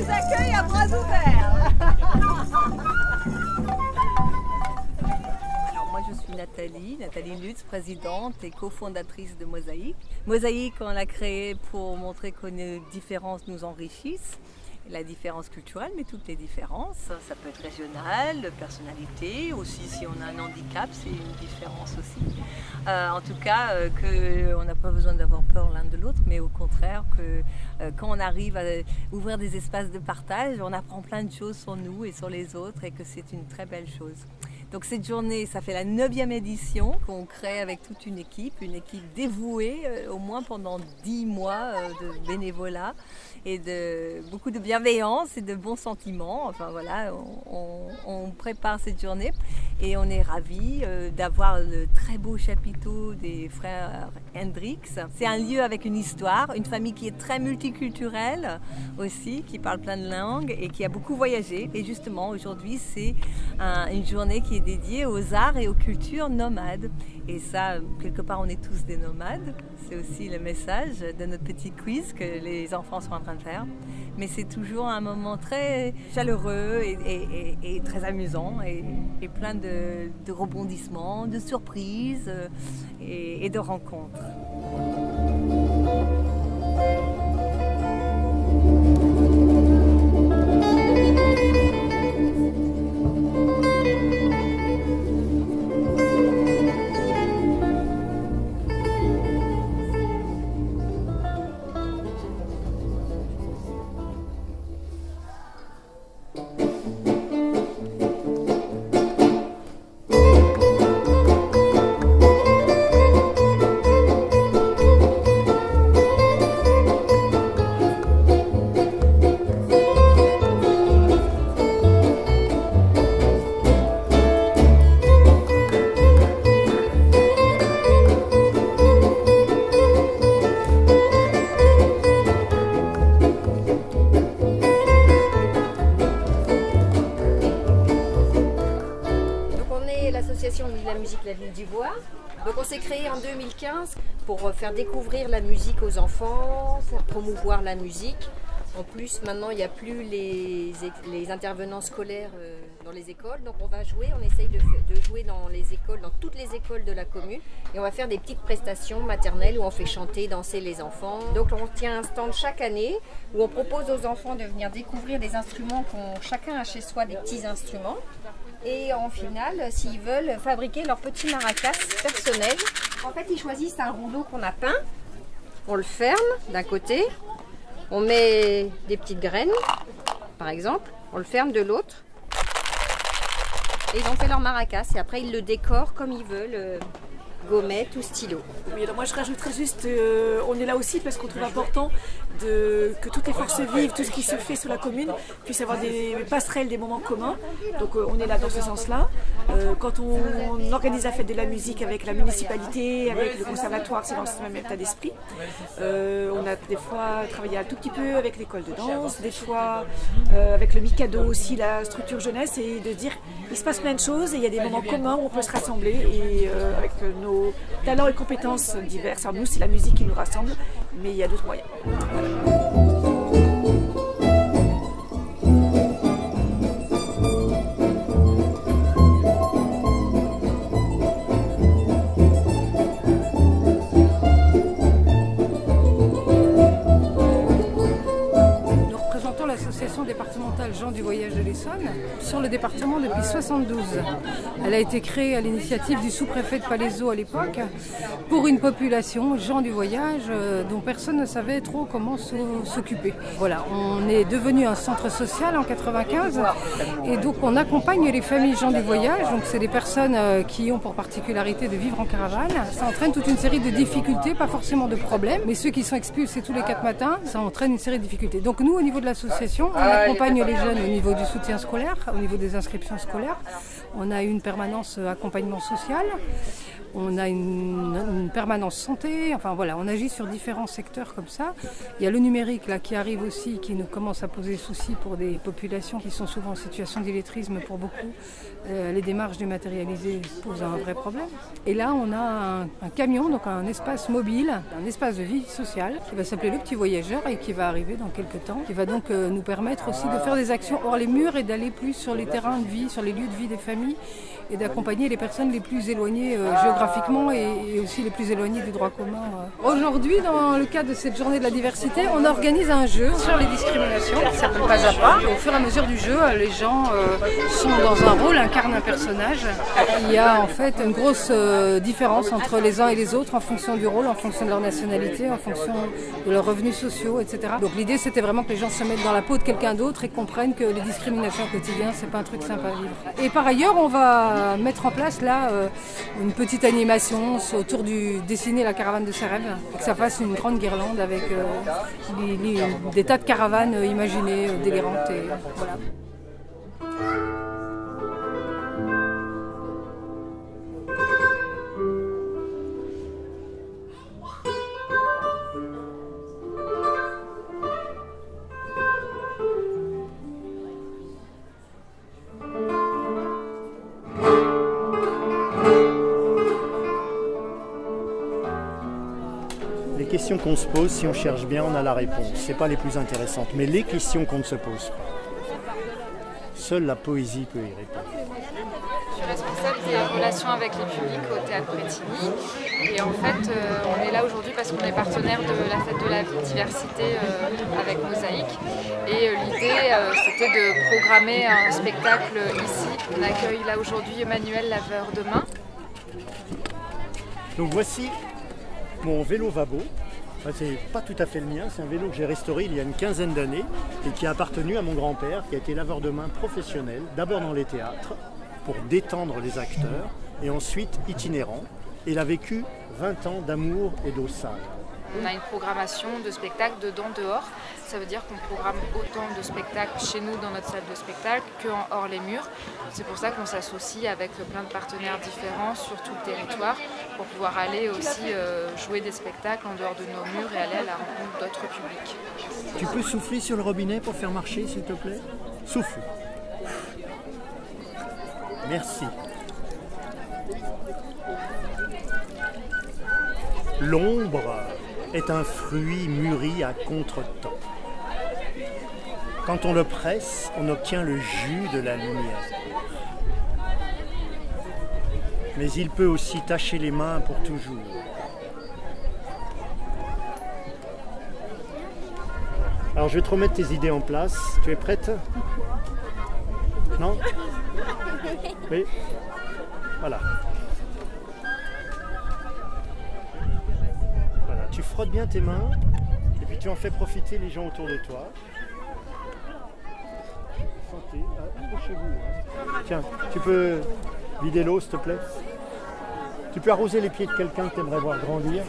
Accueille à bras ouverts. Alors moi je suis Nathalie Lutz, présidente et cofondatrice de Mosaïque. Mosaïque, on l'a créée pour montrer que nos différences nous enrichissent. La différence culturelle, mais toutes les différences. Ça peut être régional, personnalité, aussi si on a un handicap, c'est une différence aussi. En tout cas, qu'on n'a pas besoin d'avoir peur l'un de l'autre, mais au contraire, que quand on arrive à ouvrir des espaces de partage, on apprend plein de choses sur nous et sur les autres et que c'est une très belle chose. Donc cette journée, ça fait la 9e édition qu'on crée avec toute une équipe dévouée au moins pendant 10 mois de bénévolat et de beaucoup de bienveillance et de bons sentiments. Enfin voilà, on prépare cette journée et on est ravis d'avoir le très beau chapiteau des frères Hendrix. C'est un lieu avec une histoire, une famille qui est très multiculturelle aussi, qui parle plein de langues et qui a beaucoup voyagé. Et justement, aujourd'hui, c'est une journée qui est dédiée aux arts et aux cultures nomades. Et ça, quelque part, on est tous des nomades. C'est aussi le message de notre petit quiz que les enfants sont en train de faire. Mais c'est toujours un moment très chaleureux et très amusant et plein de rebondissements, de surprises et de rencontres. La musique La Ville du Bois. Donc on s'est créé en 2015 pour faire découvrir la musique aux enfants, pour promouvoir la musique. En plus, maintenant, il n'y a plus les intervenants scolaires dans les écoles. Donc on va jouer, on essaye de jouer dans les écoles, dans toutes les écoles de la commune. Et on va faire des petites prestations maternelles où on fait chanter, danser les enfants. Donc on tient un stand chaque année où on propose aux enfants de venir découvrir des instruments chacun a chez soi des petits instruments. Et en finale, s'ils veulent fabriquer leur petit maracas personnel, en fait, ils choisissent un rouleau qu'on a peint. On le ferme d'un côté, on met des petites graines, par exemple, on le ferme de l'autre. Et ils ont fait leur maracas et après, ils le décorent comme ils veulent. gommettes ou stylos. Oui, alors moi je rajouterais juste, on est là aussi parce qu'on trouve important que toutes les forces vives, tout ce qui se fait sur la commune puisse avoir des passerelles, des moments communs. Donc on est là dans ce sens-là. Quand on organise la fête de la musique avec la municipalité, avec le conservatoire, c'est dans ce même état d'esprit. On a des fois travaillé un tout petit peu avec l'école de danse, des fois avec le Mikado aussi, la structure jeunesse, et de dire il se passe plein de choses et il y a des moments communs où on peut se rassembler et avec nos talents et compétences diverses. Alors nous, c'est la musique qui nous rassemble, mais il y a d'autres moyens. L'association départementale Gens du Voyage de l'Essonne sur le département depuis 1972. Elle a été créée à l'initiative du sous-préfet de Palaiseau à l'époque pour une population, gens du voyage, dont personne ne savait trop comment s'occuper. Voilà, on est devenu un centre social en 1995 et donc on accompagne les familles gens du voyage. Donc c'est des personnes qui ont pour particularité de vivre en caravane. Ça entraîne toute une série de difficultés, pas forcément de problèmes, mais ceux qui sont expulsés tous les 4 matins, ça entraîne une série de difficultés. Donc nous, au niveau de l'association, on accompagne les jeunes au niveau du soutien scolaire, au niveau des inscriptions scolaires. On a une permanence accompagnement social. On a une permanence santé, enfin voilà, on agit sur différents secteurs comme ça. Il y a le numérique là qui arrive aussi, qui nous commence à poser souci pour des populations qui sont souvent en situation d'illettrisme pour beaucoup. Les démarches dématérialisées posent un vrai problème. Et là, on a un camion, donc un espace mobile, un espace de vie sociale qui va s'appeler Le Petit Voyageur et qui va arriver dans quelques temps, qui va donc nous permettre aussi de faire des actions hors les murs et d'aller plus sur les terrains de vie, sur les lieux de vie des familles et d'accompagner les personnes les plus éloignées géographiquement et aussi les plus éloignées du droit commun. Aujourd'hui, dans le cadre de cette journée de la diversité, on organise un jeu sur les discriminations qui s'appelle Pas à Pas. Et au fur et à mesure du jeu, les gens sont dans un rôle, incarnent un personnage. Il y a en fait une grosse différence entre les uns et les autres en fonction du rôle, en fonction de leur nationalité, en fonction de leurs revenus sociaux, etc. Donc l'idée, c'était vraiment que les gens se mettent dans la peau de quelqu'un d'autre et comprennent que les discriminations au quotidien, c'est pas un truc sympa à vivre. Et par ailleurs, on va mettre en place là une petite animation autour du dessiner la caravane de ses rêves et que ça fasse une grande guirlande avec des tas de caravanes imaginées, délirantes et voilà. Les questions qu'on se pose, si on cherche bien, on a la réponse. Ce n'est pas les plus intéressantes, mais les questions qu'on ne se pose pas. Seule la poésie peut y répondre. Je suis responsable des relations avec les publics au Théâtre Bretigny. Et en fait, on est là aujourd'hui parce qu'on est partenaire de la fête de la diversité avec Mosaïque. Et l'idée, c'était de programmer un spectacle ici. On accueille là aujourd'hui Emmanuel Laveur de Main. Donc voici mon vélo Vabo. C'est pas tout à fait le mien, c'est un vélo que j'ai restauré il y a une quinzaine d'années et qui a appartenu à mon grand-père qui a été laveur de main professionnel, d'abord dans les théâtres pour détendre les acteurs et ensuite itinérant. Il a vécu 20 ans d'amour et d'eau sale. On a une programmation de spectacles dedans, dehors. Ça veut dire qu'on programme autant de spectacles chez nous dans notre salle de spectacle qu'en hors les murs. C'est pour ça qu'on s'associe avec plein de partenaires différents sur tout le territoire pour pouvoir aller aussi jouer des spectacles en dehors de nos murs et aller à la rencontre d'autres publics. Tu peux souffler sur le robinet pour faire marcher, s'il te plaît ? Souffle. Merci. L'ombre est un fruit mûri à contre-temps. Quand on le presse, on obtient le jus de la lumière. Mais il peut aussi tacher les mains pour toujours. Alors je vais te remettre tes idées en place. Tu es prête ? Non ? Oui ? Voilà. Tu frottes bien tes mains et puis tu en fais profiter les gens autour de toi. Santé, approchez-vous. Tiens, tu peux vider l'eau s'il te plaît ? Tu peux arroser les pieds de quelqu'un que tu aimerais voir grandir.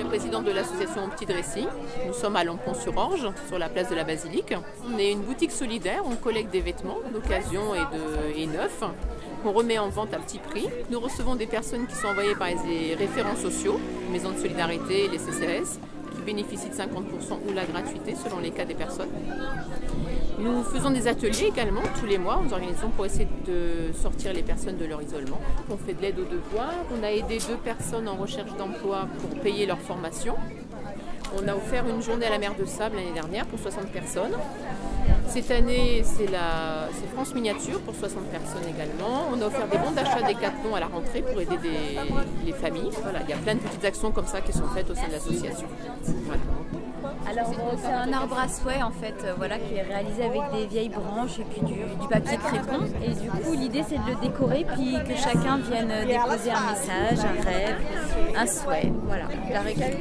Présidente de l'association Petit Dressing. Nous sommes à Lampon-sur-Orge, sur la place de la Basilique. On est une boutique solidaire, on collecte des vêtements d'occasion et neufs qu'on remet en vente à petit prix. Nous recevons des personnes qui sont envoyées par les référents sociaux, les maisons de solidarité, les CCAS, qui bénéficient de 50% ou la gratuité selon les cas des personnes. Nous faisons des ateliers également tous les mois. Nous organisons pour essayer de sortir les personnes de leur isolement. On fait de l'aide aux devoirs. On a aidé 2 personnes en recherche d'emploi pour payer leur formation. On a offert une journée à la mer de Sable l'année dernière pour 60 personnes. Cette année, c'est France Miniature pour 60 personnes également. On a offert des bons d'achat Décathlon à la rentrée pour aider les familles. Voilà, il y a plein de petites actions comme ça qui sont faites au sein de l'association. Voilà. Alors c'est un arbre à souhait en fait, qui est réalisé avec des vieilles branches et puis du papier crépon. Et du coup l'idée c'est de le décorer puis que chacun vienne déposer un message, un rêve, un souhait. Voilà, la récolte.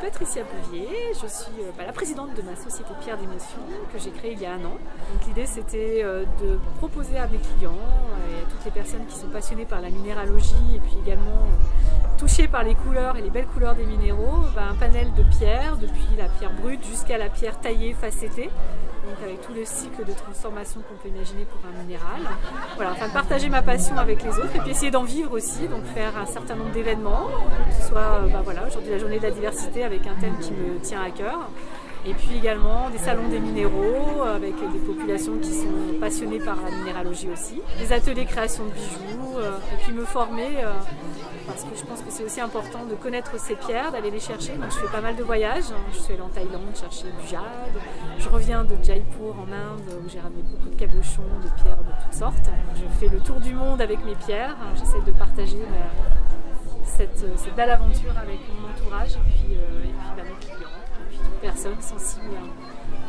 Patricia Bouvier, je suis la présidente de ma société Pierre d'Émotion que j'ai créée il y a 1 an. Donc l'idée c'était de proposer à mes clients et à toutes les personnes qui sont passionnées par la minéralogie et puis également touchées par les couleurs et les belles couleurs des minéraux, un panel de pierres, depuis la pierre brute jusqu'à la pierre taillée, facettée. Donc avec tout le cycle de transformation qu'on peut imaginer pour un minéral. Voilà, de partager ma passion avec les autres et puis essayer d'en vivre aussi, donc faire un certain nombre d'événements, que ce soit aujourd'hui la journée de la diversité avec un thème qui me tient à cœur. Et puis également des salons des minéraux avec des populations qui sont passionnées par la minéralogie aussi. Des ateliers création de bijoux et puis me former parce que je pense que c'est aussi important de connaître ces pierres, d'aller les chercher. Donc je fais pas mal de voyages. Je suis allée en Thaïlande chercher du jade. Je reviens de Jaipur en Inde où j'ai ramené beaucoup de cabochons, de pierres de toutes sortes. Je fais le tour du monde avec mes pierres. J'essaie de partager cette belle aventure avec mon entourage et puis mes clients. Personnes sensibles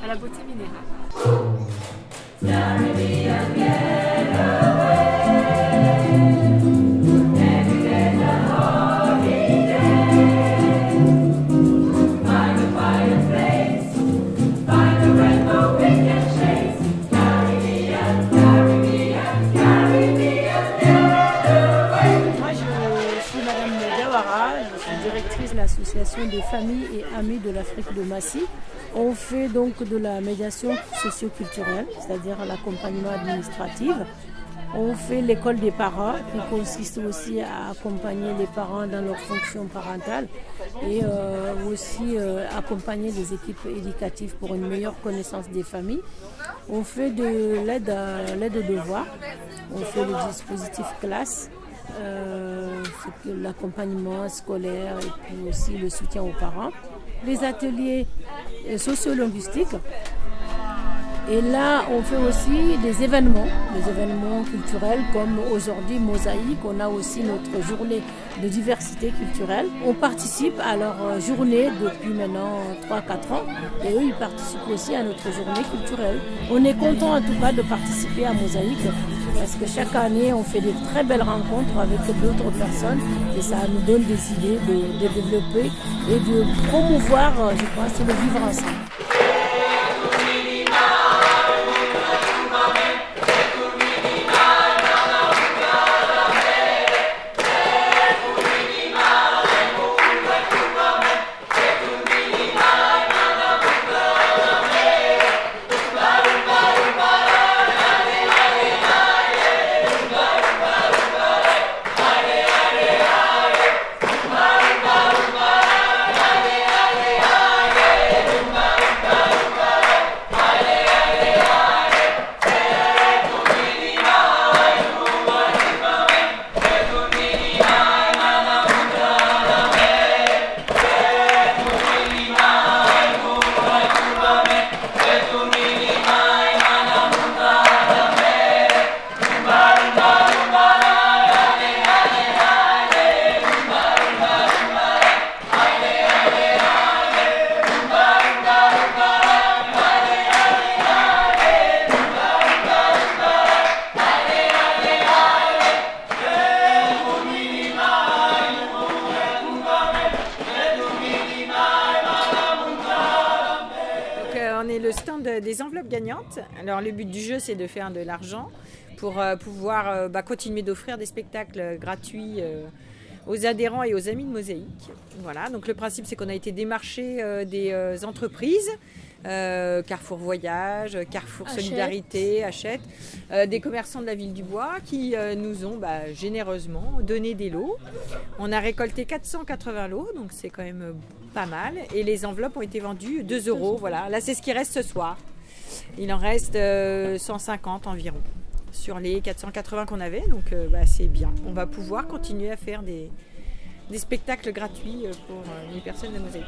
à la beauté minérale. Directrice de l'association des familles et amis de l'Afrique de Massy. On fait donc de la médiation socio-culturelle, c'est-à-dire l'accompagnement administratif. On fait l'école des parents qui consiste aussi à accompagner les parents dans leur fonction parentale et aussi accompagner les équipes éducatives pour une meilleure connaissance des familles. On fait de l'aide aux devoirs, on fait le dispositif classe, l'accompagnement scolaire et puis aussi le soutien aux parents. Les ateliers sociolinguistiques. Et là, on fait aussi des événements culturels comme aujourd'hui Mosaïque. On a aussi notre journée de diversité culturelle. On participe à leur journée depuis maintenant 3-4 ans et eux, ils participent aussi à notre journée culturelle. On est content en tout cas de participer à Mosaïque parce que chaque année, on fait de très belles rencontres avec d'autres personnes et ça nous donne des idées de développer et de promouvoir, je pense, le vivre ensemble. Le stand des enveloppes gagnantes. Alors le but du jeu, c'est de faire de l'argent pour pouvoir continuer d'offrir des spectacles gratuits aux adhérents et aux amis de Mosaïque. Voilà, donc le principe, c'est qu'on a été démarcher des entreprises, Carrefour Voyage, Carrefour Solidarité, Hachette, des commerçants de la ville du Bois qui nous ont généreusement donné des lots. On a récolté 480 lots, donc c'est quand même pas mal. Et les enveloppes ont été vendues 2 €. Voilà, là c'est ce qui reste ce soir. Il en reste 150 environ sur les 480 qu'on avait, donc c'est bien. On va pouvoir continuer à faire des spectacles gratuits pour les personnes de Mosaïque.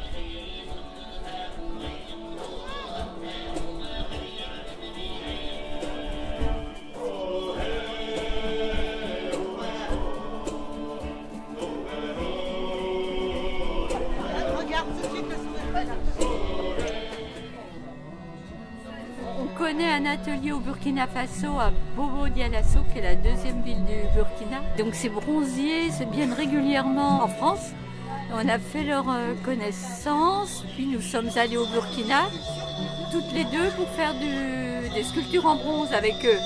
On connaît un atelier au Burkina Faso, à Bobo Dioulasso, qui est la 2e ville du Burkina. Donc ces bronziers se viennent régulièrement en France. On a fait leur connaissance, puis nous sommes allés au Burkina, toutes les deux pour faire des sculptures en bronze avec eux.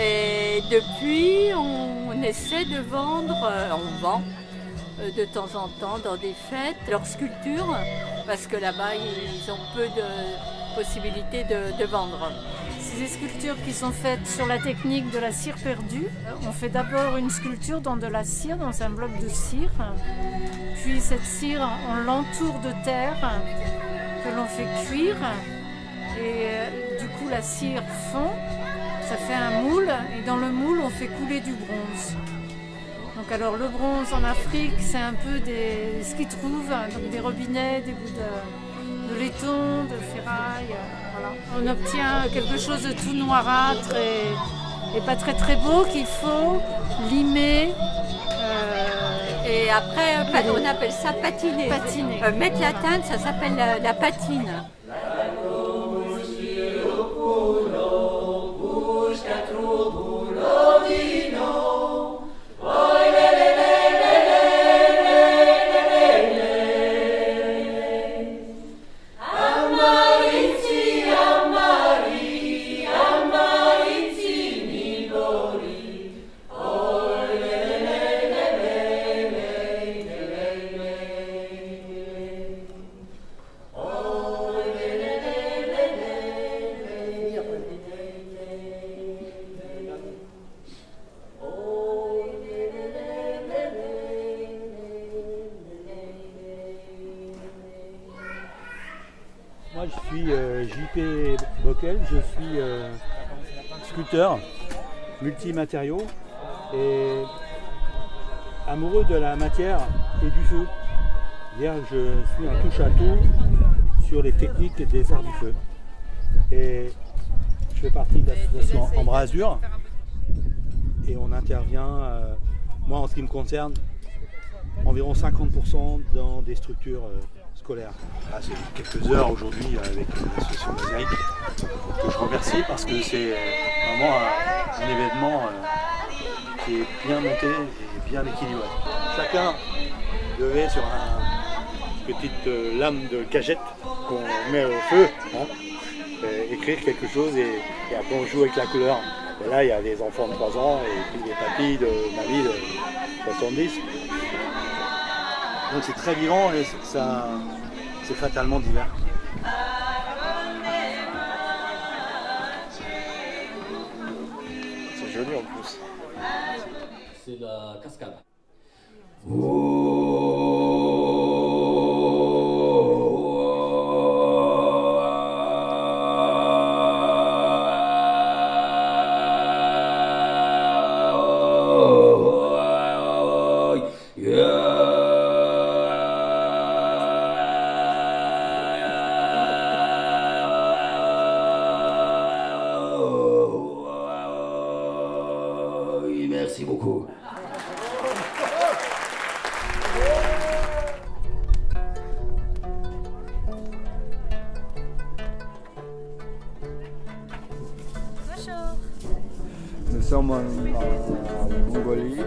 Et depuis, on essaie de vendre, on vend de temps en temps dans des fêtes leurs sculptures, parce que là-bas, ils ont peu de possibilités de vendre. C'est des sculptures qui sont faites sur la technique de la cire perdue. On fait d'abord une sculpture dans de la cire, dans un bloc de cire. Puis cette cire, on l'entoure de terre que l'on fait cuire. Et du coup, la cire fond, ça fait un moule. Et dans le moule, on fait couler du bronze. Donc alors le bronze en Afrique, c'est un peu ce qu'ils trouvent, donc des robinets, des bouts de laiton, de ferraille. Voilà. On obtient quelque chose de tout noirâtre et pas très très beau qu'il faut limer. Et après, on appelle ça patiner. Mettre la teinte, ça s'appelle la patine. suis JP Bockel, je suis sculpteur multimatériaux et amoureux de la matière et du feu. C'est-à-dire je suis un touche-à-tout sur les techniques des arts du feu. Et je fais partie de l'association Embrasure et on intervient, moi en ce qui me concerne, environ 50% dans des structures scolaires. C'est quelques heures aujourd'hui avec l'association Mosaïque que je remercie parce que c'est vraiment un événement qui est bien monté et bien équilibré. Chacun devait sur une petite lame de cagette qu'on met au feu, écrire quelque chose et après on joue avec la couleur. Et là il y a des enfants de 3 ans et puis des papis de mamie de 70. Donc c'est très vivant et c'est fatalement divers. C'est joli en plus. C'est la cascade. Merci beaucoup. Bonjour. Nous sommes en Mongolie.